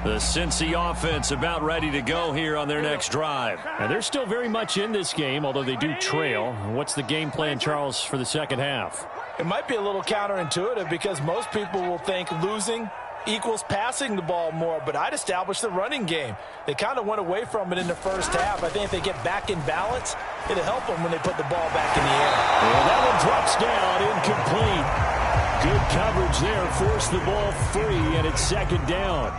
The Cincy offense about ready to go here on their next drive. And they're still very much in this game, although they do trail. What's the game plan, Charles, for the second half? It might be a little counterintuitive because most people will think losing equals passing the ball more, but I'd establish the running game. They kind of went away from it in the first half. I think if they get back in balance, it'll help them when they put the ball back in the air. And that one drops down, incomplete. Good coverage there, forced the ball free, and it's second down.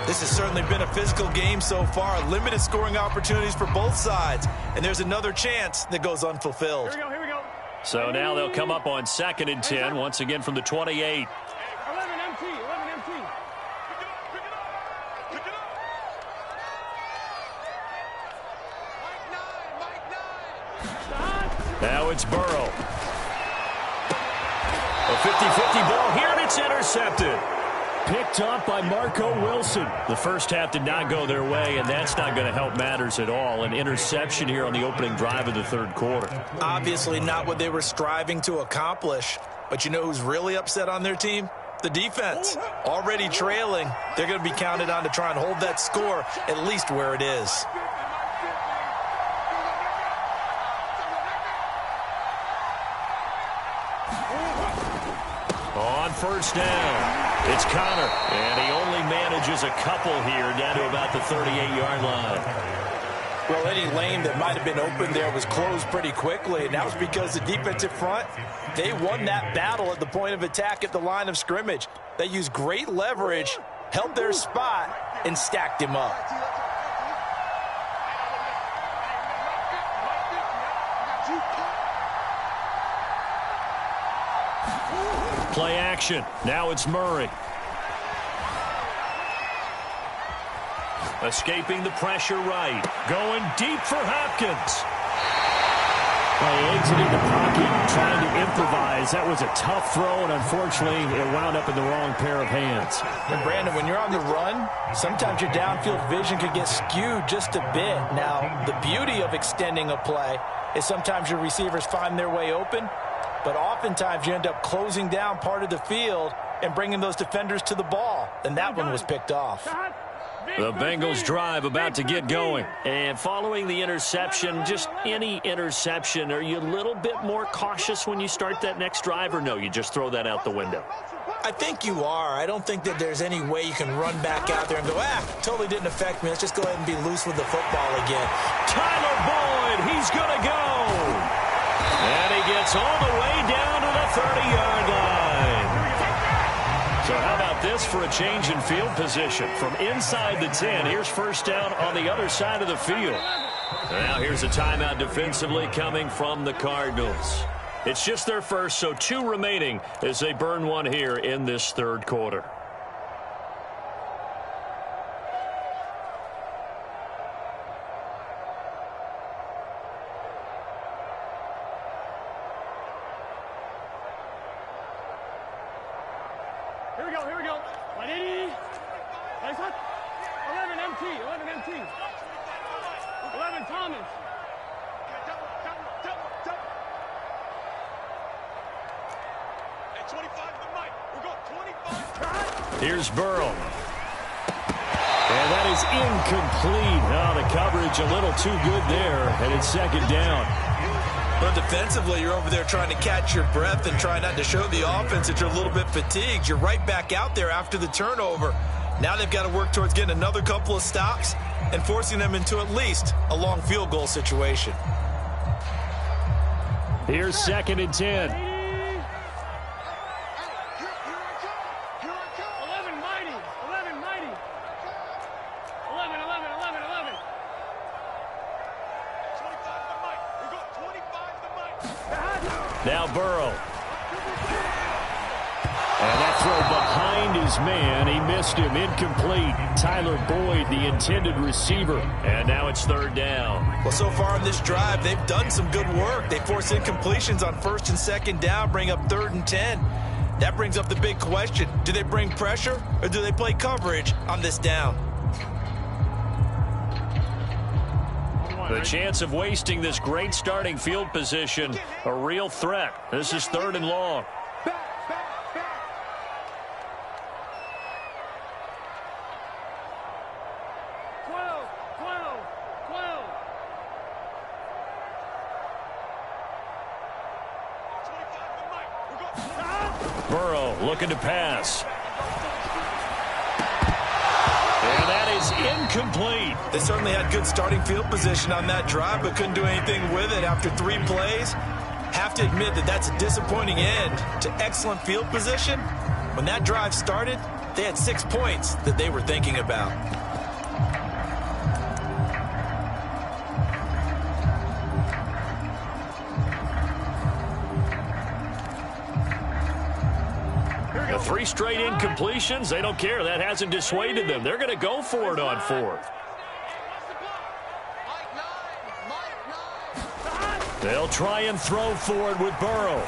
This has certainly been a physical game so far. Limited scoring opportunities for both sides. And there's another chance that goes unfulfilled. Here we go. So now they'll come up on 2nd and 10, once again from the 28. 11 MT. Now it's Burrow. A 50-50 ball here, and it's intercepted. Picked up by Marco Wilson. The first half did not go their way, and that's not going to help matters at all. An interception here on the opening drive of the third quarter. Obviously not what they were striving to accomplish. But you know who's really upset on their team? The defense. Already trailing. They're going to be counted on to try and hold that score at least where it is. On first down, it's Connor, and he only manages a couple here down to about the 38-yard line. Well, any lane that might have been open there was closed pretty quickly, and that was because the defensive front, they won that battle at the point of attack at the line of scrimmage. They used great leverage, held their spot, and stacked him up. Play action. Now it's Murray. Escaping the pressure right. Going deep for Hopkins. Exiting the pocket, trying to improvise. That was a tough throw, and unfortunately, it wound up in the wrong pair of hands. And Brandon, when you're on the run, sometimes your downfield vision could get skewed just a bit. Now, the beauty of extending a play is sometimes your receivers find their way open, but oftentimes you end up closing down part of the field and bringing those defenders to the ball. And that one was picked off. The Bengals drive about to get going. And following the interception, just any interception, are you a little bit more cautious when you start that next drive, or no, you just throw that out the window? I think you are. I don't think that there's any way you can run back out there and go, totally didn't affect me. Let's just go ahead and be loose with the football again. Tyler Boyd, he's going to go. And he gets all the way down to the 30-yard line. So how about this for a change in field position? From inside the 10, here's first down on the other side of the field. Now here's a timeout defensively coming from the Cardinals. It's just their first, so 2 remaining as they burn one here in this third quarter. Here we go. 180. Nice one. 11 MT. 11 Thomas. Hey, 25 to Mike. We're going 25. Here's Burrow. And that is incomplete. Oh, the coverage a little too good there, and it's second down. But defensively, you're over there trying to catch your breath and try not to show the offense that you're a little bit fatigued. You're right back out there after the turnover. Now they've got to work towards getting another couple of stops and forcing them into at least a long field goal situation. Here's 2nd and 10. 11. Now Burrow. And that throw behind his man. He missed him. Incomplete. Tyler Boyd, the intended receiver. And now it's third down. Well, so far in this drive, they've done some good work. They force incompletions on 1st and 2nd down, bring up 3rd and 10. That brings up the big question. Do they bring pressure or do they play coverage on this down? The chance of wasting this great starting field position, a real threat. This is 3rd and long. Burrow looking to pass. And that is incomplete. They certainly had good starting field position on that drive, but couldn't do anything with it after 3 plays. Have to admit that that's a disappointing end to excellent field position. When that drive started, they had 6 points that they were thinking about. The 3 straight incompletions, they don't care. That hasn't dissuaded them. They're going to go for it on 4th. They'll try and throw for it with Burrow.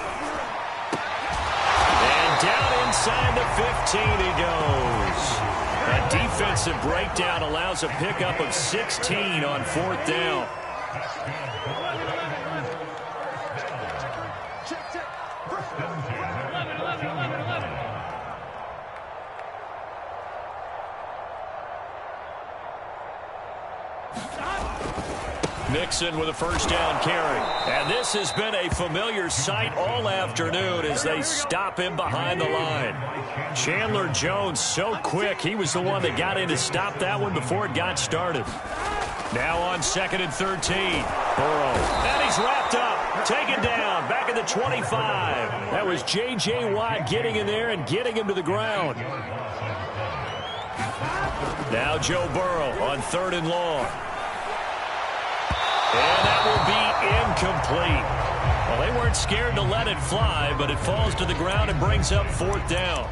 And down inside the 15 he goes. A defensive breakdown allows a pickup of 16 on 4th down. Mixon with a first down carry. And this has been a familiar sight all afternoon as they stop him behind the line. Chandler Jones so quick. He was the one that got in to stop that one before it got started. Now on 2nd and 13. Burrow. And he's wrapped up. Taken down. Back at the 25. That was J.J. Watt getting in there and getting him to the ground. Now Joe Burrow on 3rd and long. And that will be incomplete. Well, they weren't scared to let it fly, but it falls to the ground and brings up 4th down.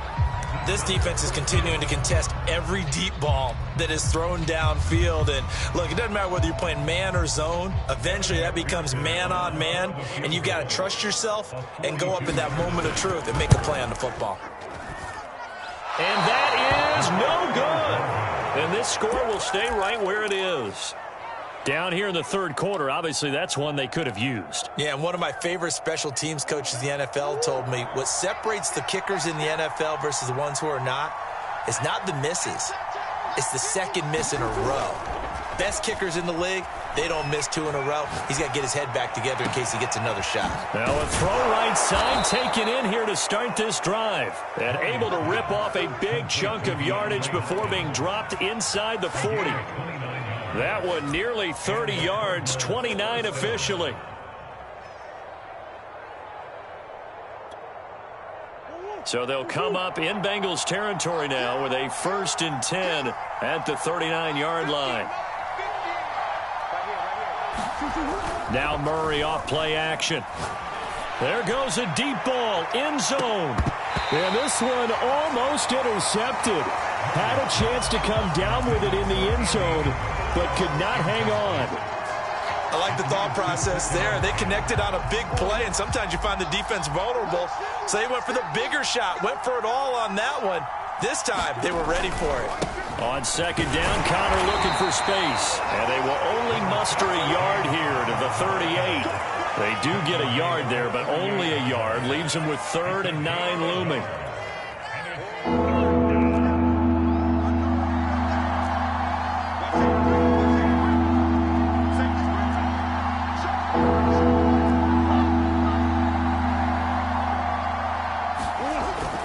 This defense is continuing to contest every deep ball that is thrown downfield. And, look, it doesn't matter whether you're playing man or zone. Eventually, that becomes man on man, and you've got to trust yourself and go up in that moment of truth and make a play on the football. And that is no good. And this score will stay right where it is. Down here in the 3rd quarter, obviously that's one they could have used. Yeah, and one of my favorite special teams coaches in the NFL told me what separates the kickers in the NFL versus the ones who are not is not the misses. It's the second miss in a row. Best kickers in the league, they don't miss 2 in a row. He's got to get his head back together in case he gets another shot. Now a throw right side taken in here to start this drive. And able to rip off a big chunk of yardage before being dropped inside the 40. That one nearly 30 yards, 29 officially. So they'll come up in Bengals territory now with a 1st and 10 at the 39-yard line. Now Murray off play action. There goes a deep ball, end zone. And this one almost intercepted. Had a chance to come down with it in the end zone, but could not hang on. I like the thought process there. They connected on a big play, and sometimes you find the defense vulnerable. So they went for the bigger shot, went for it all on that one. This time, they were ready for it. On 2nd down, Connor looking for space. And they will only muster a yard here to the 38. They do get a yard there, but only a yard. Leaves them with 3rd and 9 looming.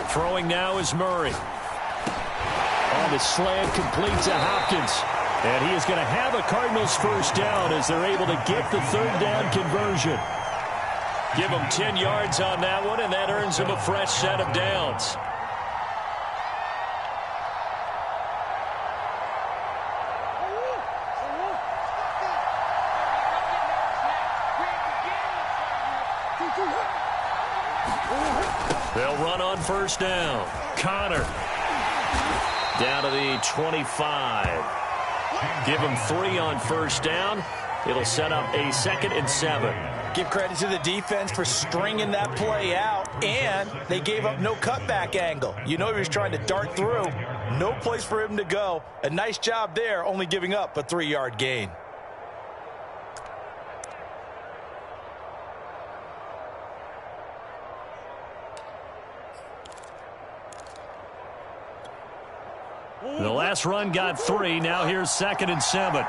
Throwing now is Murray. On the slant, complete to Hopkins. And he is going to have a Cardinals first down as they're able to get the 3rd down conversion. Give him 10 yards on that one, and that earns him a fresh set of downs. They'll run on 1st down. Connor down to the 25. Give him 3 on 1st down. It'll set up a 2nd and 7. Give credit to the defense for stringing that play out, and they gave up no cutback angle. You know he was trying to dart through. No place for him to go. A nice job there, only giving up a 3-yard gain. The last run got 3. Now here's 2nd and 7.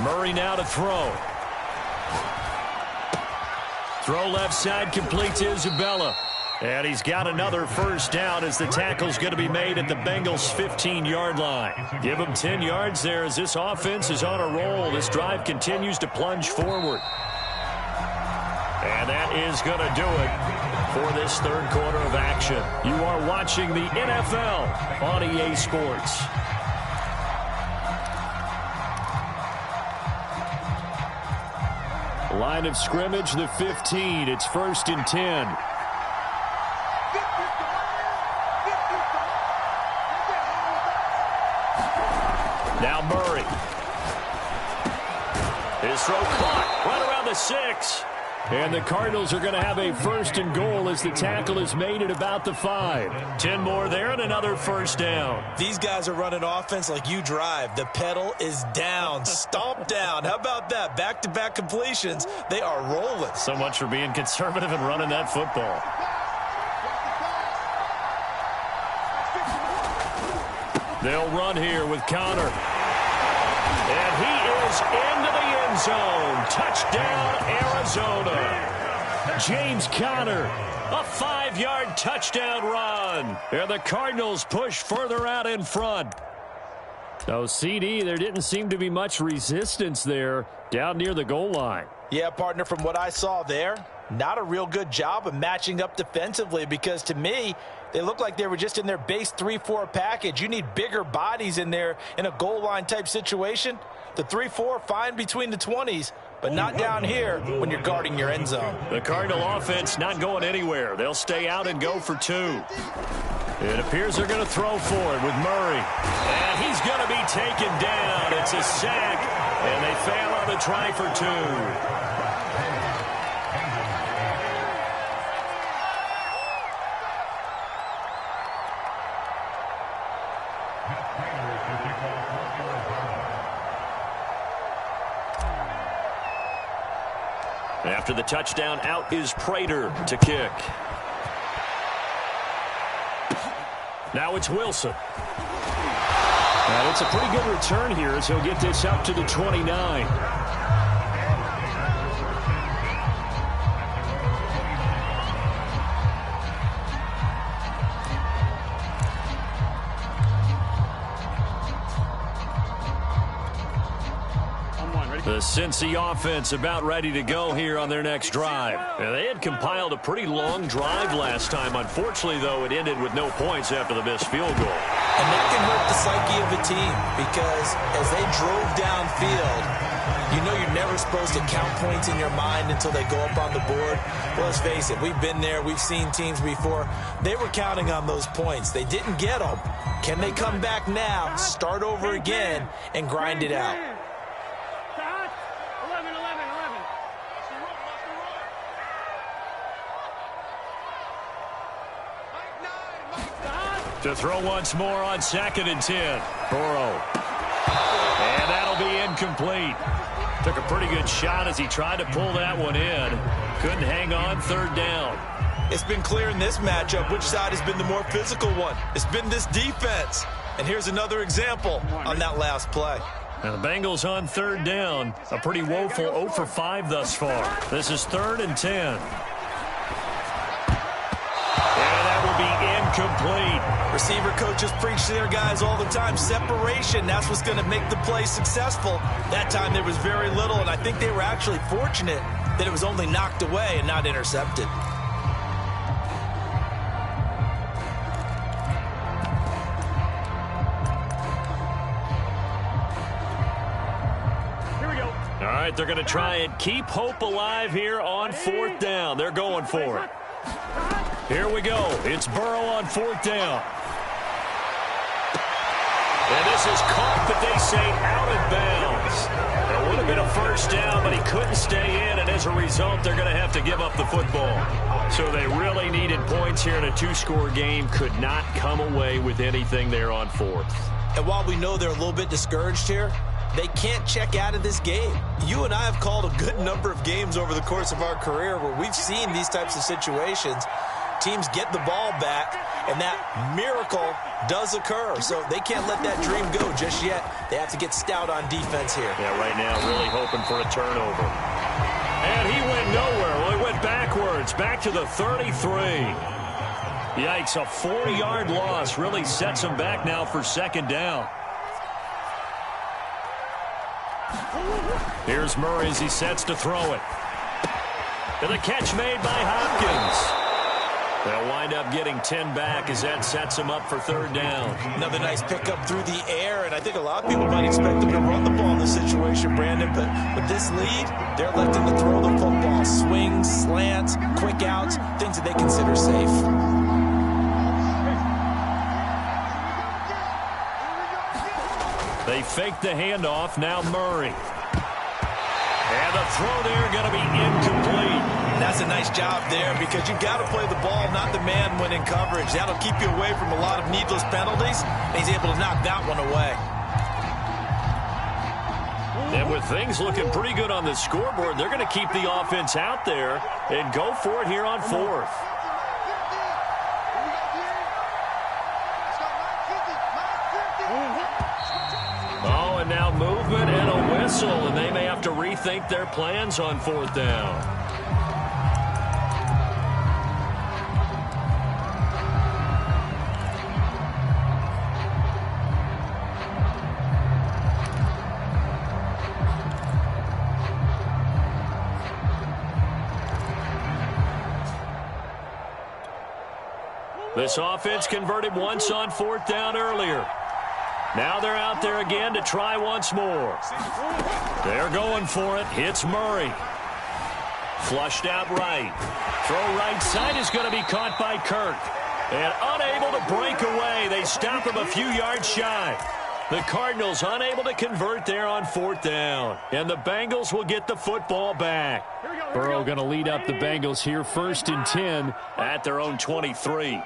Murray now to throw. Throw left side, complete to Isabella. And he's got another first down as the tackle's going to be made at the Bengals' 15-yard line. Give him 10 yards there as this offense is on a roll. This drive continues to plunge forward. And that is going to do it for this third quarter of action. You are watching the NFL on EA Sports. Line of scrimmage, the 15. It's 1st and 10. Now Murray. His throw caught right around the 6. And the Cardinals are going to have a 1st and goal as the tackle is made at about the 5. 10 more there and another first down. These guys are running offense like you drive. The pedal is down, stomp down. How about that? Back-to-back completions. They are rolling. So much for being conservative and running that football. They'll run here with Connor. And he is into the end zone. Touchdown, Arizona. James Conner, a 5-yard touchdown run. And the Cardinals push further out in front. So, CD, there didn't seem to be much resistance there down near the goal line. Yeah, partner, from what I saw there, not a real good job of matching up defensively because to me, they look like they were just in their base 3-4 package. You need bigger bodies in there in a goal line type situation. The 3-4, fine between the 20s, but not down here when you're guarding your end zone. The Cardinal offense not going anywhere. They'll stay out and go for 2. It appears they're going to throw for it with Murray. And he's going to be taken down. It's a sack, and they fail on the try for 2. After the touchdown, out is Prater to kick. Now it's Wilson. And it's a pretty good return here as he'll get this up to the 29. The Cincy offense about ready to go here on their next drive. Now, they had compiled a pretty long drive last time. Unfortunately, though, it ended with no points after the missed field goal. And that can hurt the psyche of a team because as they drove downfield, you know you're never supposed to count points in your mind until they go up on the board. Well, let's face it, we've been there. We've seen teams before. They were counting on those points. They didn't get them. Can they come back now, start over again, and grind it out? To throw once more on 2nd and 10. Burrow. And that'll be incomplete. Took a pretty good shot as he tried to pull that one in. Couldn't hang on, 3rd down. It's been clear in this matchup which side has been the more physical one. It's been this defense. And here's another example on that last play. Now the Bengals on 3rd down. A pretty woeful 0 for 5 thus far. This is 3rd and 10. Be incomplete. Receiver coaches preach to their guys all the time. Separation, that's what's going to make the play successful. That time there was very little, and I think they were actually fortunate that it was only knocked away and not intercepted. Here we go. All right, they're going to try and keep hope alive here on 4th down. They're going for it. Here we go. It's Burrow on 4th down. And this is caught, but they say out of bounds. It would have been a first down, but he couldn't stay in, and as a result, they're going to have to give up the football. So they really needed points here in a 2-score game. Could not come away with anything there on 4th. And while we know they're a little bit discouraged here, they can't check out of this game. You and I have called a good number of games over the course of our career where we've seen these types of situations. Teams get the ball back, and that miracle does occur. So they can't let that dream go just yet. They have to get stout on defense here. Yeah, right now really hoping for a turnover. And he went nowhere. Well, he went back back to the 33. Yikes, a 4-yard loss really sets them back now for second down. Here's Murray as he sets to throw it. And the catch made by Hopkins. They'll wind up getting 10 back as that sets them up for third down. Another nice pickup through the air, and I think a lot of people might expect them to run the ball in this situation, Brandon, but with this lead, they're electing to throw the football. Swings, slants, quick outs, things that they consider safe. They fake the handoff, now Murray. And the throw there going to be incomplete. That's a nice job there because you've got to play the ball, not the man when in coverage. That'll keep you away from a lot of needless penalties, and he's able to knock that one away. And with things looking pretty good on the scoreboard, they're going to keep the offense out there and go for it here on fourth. Oh, and now movement and a whistle, and they may have to rethink their plans on fourth down. This offense converted once on fourth down earlier. Now they're out there again to try once more. They're going for it. Hits Murray. Flushed out right. Throw right side is going to be caught by Kirk. And unable to break away. They stop him a few yards shy. The Cardinals unable to convert there on fourth down. And the Bengals will get the football back. Burrow going to lead up the Bengals here, 1st and 10 at their own 23.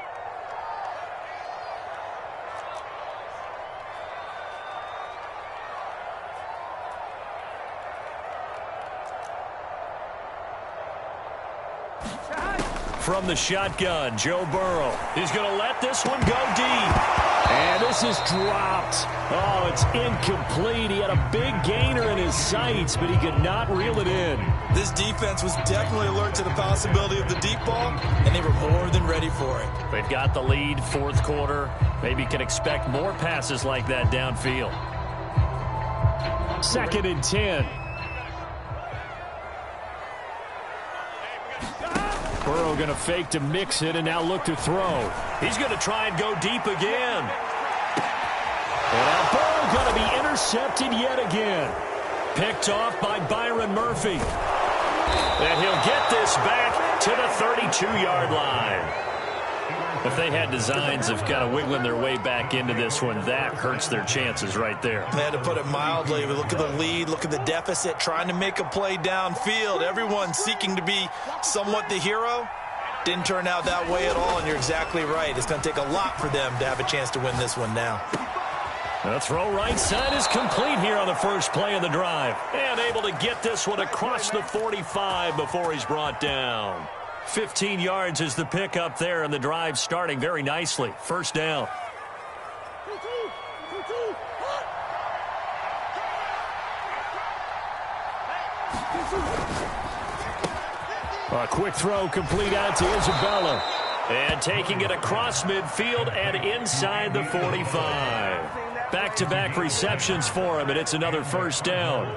From the shotgun, Joe Burrow. He's going to let this one go deep. And this is dropped. Oh, it's incomplete. He had a big gainer in his sights, but he could not reel it in. This defense was definitely alert to the possibility of the deep ball, and they were more than ready for it. They've got the lead, fourth quarter. Maybe can expect more passes like that downfield. 2nd and 10. Burrow going to fake to mix it and now look to throw. He's going to try and go deep again. And now Burrow going to be intercepted yet again. Picked off by Byron Murphy. And he'll get this back to the 32-yard line. If they had designs of kind of wiggling their way back into this one, that hurts their chances right there. They had to put it mildly. We look at the lead, look at the deficit, trying to make a play downfield. Everyone seeking to be somewhat the hero. Didn't turn out that way at all, and you're exactly right. It's going to take a lot for them to have a chance to win this one now. The throw right side is complete here on the first play of the drive. And able to get this one across the 45 before he's brought down. 15 yards is the pickup there, and the drive starting very nicely. First down. A quick throw complete out to Isabella. And taking it across midfield and inside the 45. Back-to-back receptions for him, and it's another first down.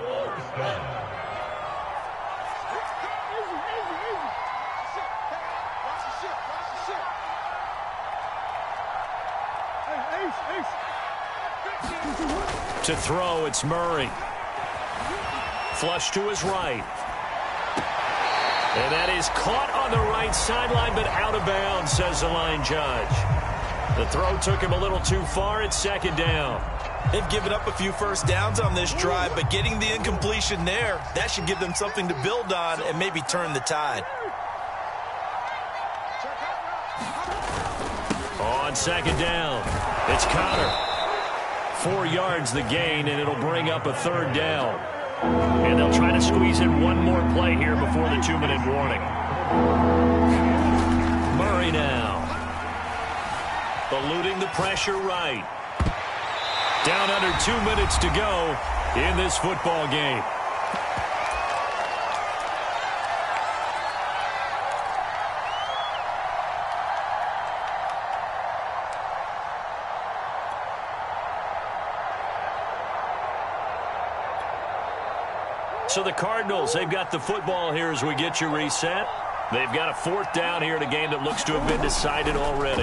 To throw, it's Murray. Flush to his right. And that is caught on the right sideline, but out of bounds, says the line judge. The throw took him a little too far. It's second down. They've given up a few first downs on this drive, but getting the incompletion there, that should give them something to build on and maybe turn the tide. On second down, it's Connor. 4 yards the gain, and it'll bring up a third down. And they'll try to squeeze in one more play here before the 2-minute warning. Murray now. Eluding the pressure right. Down under 2 minutes to go in this football game. So the Cardinals, they've got the football here as we get you reset. They've got a 4th down here in a game that looks to have been decided already.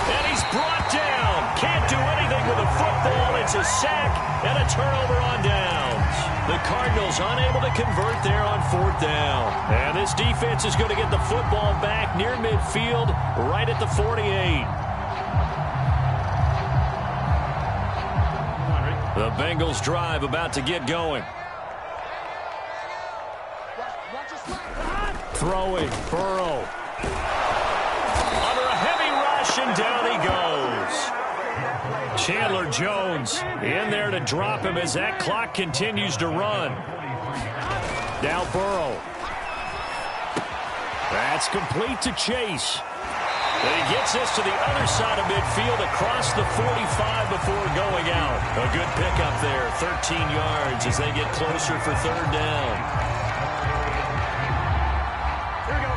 And he's brought down. Can't do anything with a football. It's a sack and a turnover on downs. The Cardinals unable to convert there on 4th down. And this defense is going to get the football back near midfield, right at the 48. The Bengals drive about to get going. Throwing, Burrow. Under a heavy rush, and down he goes. Chandler Jones in there to drop him as that clock continues to run. Now Burrow. That's complete to Chase. And he gets this to the other side of midfield across the 45 before going out. A good pickup there, 13 yards as they get closer for 3rd down. Here we go.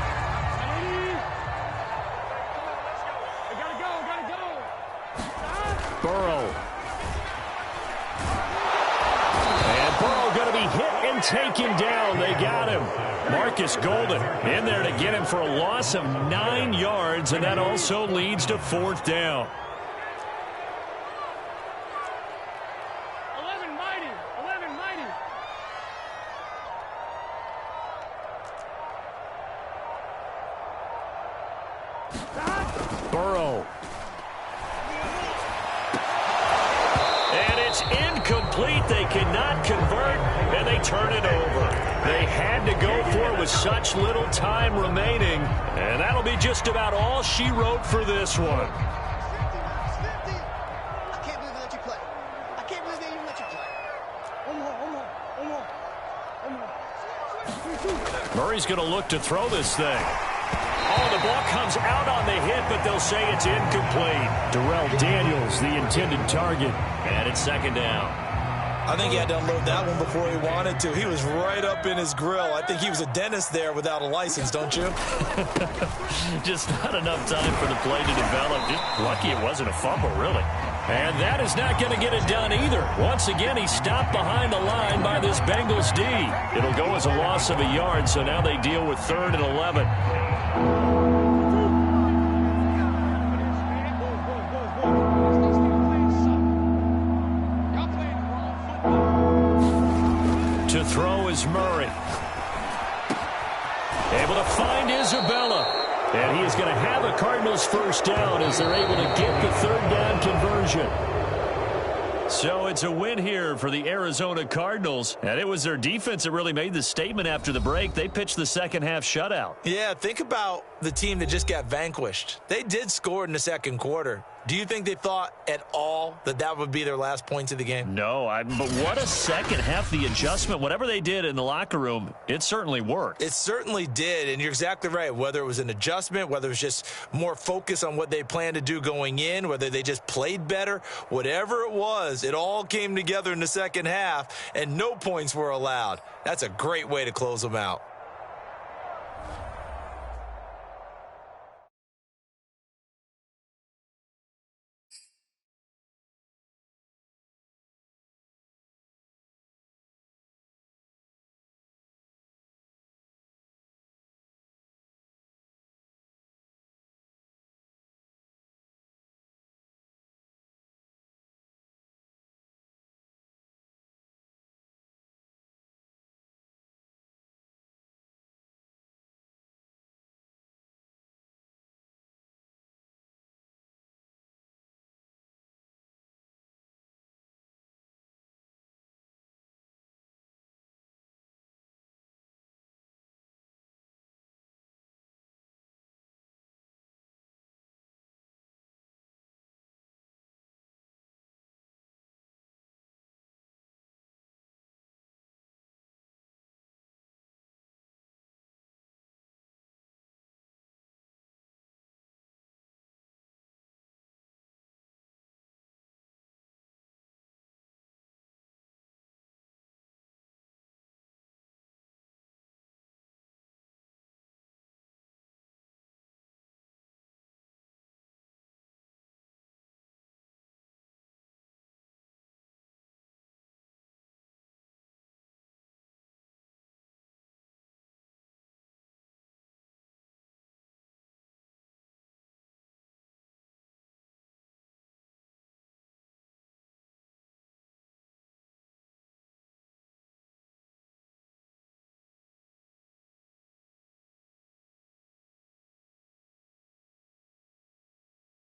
I gotta go. Burrow. And Burrow going to be hit and taken down. They got him. Marcus Golden in there to get him for a loss of 9 yards, and that also leads to 4th down. 11 mighty. Burrow. And it's incomplete. They cannot convert, and they turn it over. They had to go for it with such little time remaining, and that'll be just about all she wrote for this one. I can't believe they let you play. I can't believe they even let you play. One more. Murray's going to look to throw this thing. Oh, the ball comes out on the hit, but they'll say it's incomplete. Darrell Daniels, the intended target, and it's 2nd down. I think he had to unload that one before he wanted to. He was right up in his grill. I think he was a dentist there without a license, don't you? Just not enough time for the play to develop. Just lucky it wasn't a fumble, really. And that is not going to get it done either. Once again, he stopped behind the line by this Bengals D. It'll go as a loss of a yard, so now they deal with 3rd and 11. To throw is Murray. Able to find Isabella. And he is going to have a Cardinals 1st down as they're able to get the 3rd down conversion. So it's a win here for the Arizona Cardinals. And it was their defense that really made the statement after the break. They pitched the 2nd half shutout. Yeah, think about the team that just got vanquished. They did score in the 2nd quarter. Do you think they thought at all that that would be their last points of the game? No, but what a 2nd half. The adjustment, whatever they did in the locker room, it certainly worked. It certainly did, and you're exactly right. Whether it was an adjustment, whether it was just more focus on what they planned to do going in, whether they just played better, whatever it was, it all came together in the 2nd half, and no points were allowed. That's a great way to close them out.